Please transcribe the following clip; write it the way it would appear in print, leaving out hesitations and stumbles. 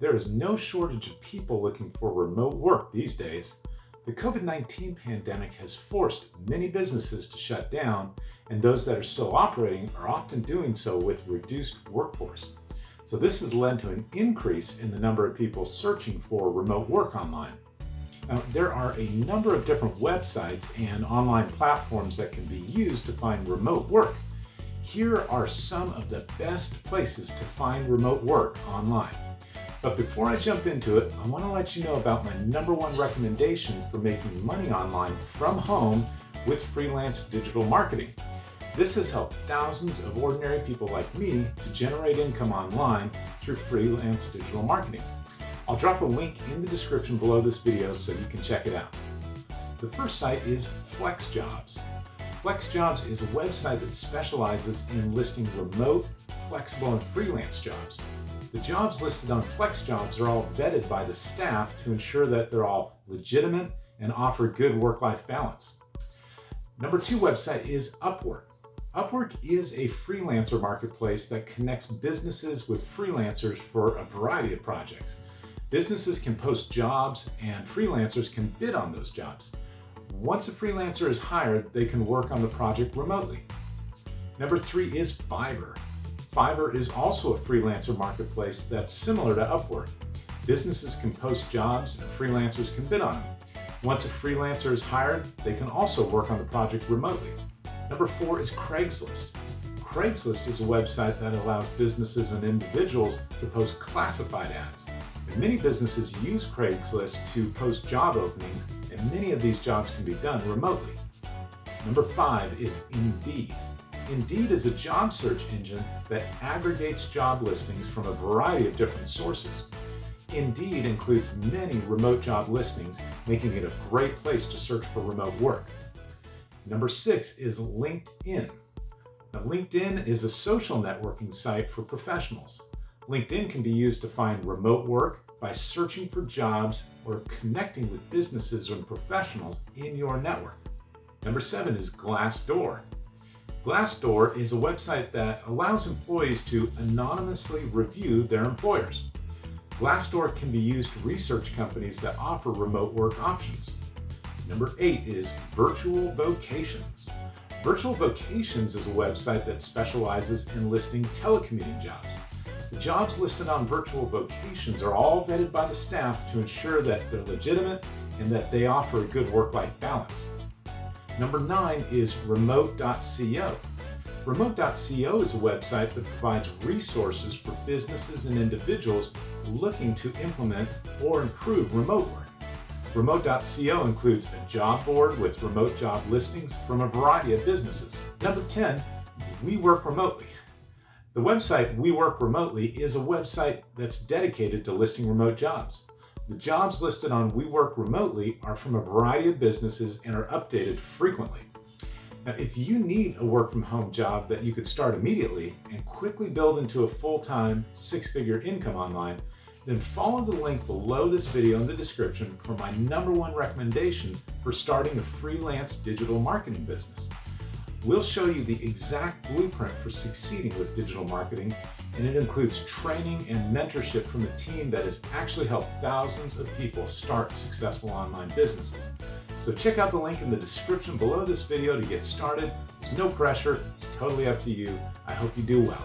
There is no shortage of people looking for remote work these days. The COVID-19 pandemic has forced many businesses to shut down, and those that are still operating are often doing so with reduced workforce. So this has led to an increase in the number of people searching for remote work online. Now, there are a number of different websites and online platforms that can be used to find remote work. Here are some of the best places to find remote work online. But before I jump into it, I want to let you know about my #1 recommendation for making money online from home with freelance digital marketing. This has helped thousands of ordinary people like me to generate income online through freelance digital marketing. I'll drop a link in the description below this video so you can check it out. The first site is FlexJobs. FlexJobs is a website that specializes in listing remote, flexible, and freelance jobs. The jobs listed on FlexJobs are all vetted by the staff to ensure that they're all legitimate and offer good work-life balance. #2 website is Upwork. Upwork is a freelancer marketplace that connects businesses with freelancers for a variety of projects. Businesses can post jobs and freelancers can bid on those jobs. Once a freelancer is hired, they can work on the project remotely. #3 is Fiverr. Fiverr is also a freelancer marketplace that's similar to Upwork. Businesses can post jobs and freelancers can bid on them. Once a freelancer is hired, they can also work on the project remotely. #4 is Craigslist. Craigslist is a website that allows businesses and individuals to post classified ads. And many businesses use Craigslist to post job openings, and many of these jobs can be done remotely. #5 is Indeed. Indeed is a job search engine that aggregates job listings from a variety of different sources. Indeed includes many remote job listings, making it a great place to search for remote work. #6 is LinkedIn. Now, LinkedIn is a social networking site for professionals. LinkedIn can be used to find remote work by searching for jobs or connecting with businesses and professionals in your network. #7 is Glassdoor. Glassdoor is a website that allows employees to anonymously review their employers. Glassdoor can be used to research companies that offer remote work options. #8 is Virtual Vocations. Virtual Vocations is a website that specializes in listing telecommuting jobs. The jobs listed on Virtual Vocations are all vetted by the staff to ensure that they're legitimate and that they offer a good work-life balance. #9 is Remote.co. Remote.co is a website that provides resources for businesses and individuals looking to implement or improve remote work. Remote.co includes a job board with remote job listings from a variety of businesses. #10, We Work Remotely. The website We Work Remotely is a website that's dedicated to listing remote jobs. The jobs listed on We Work Remotely are from a variety of businesses and are updated frequently. Now, if you need a work-from-home job that you could start immediately and quickly build into a full-time, six-figure income online, then follow the link below this video in the description for my #1 recommendation for starting a freelance digital marketing business. We'll show you the exact blueprint for succeeding with digital marketing, and it includes training and mentorship from a team that has actually helped thousands of people start successful online businesses. So check out the link in the description below this video to get started. There's no pressure, it's totally up to you. I hope you do well.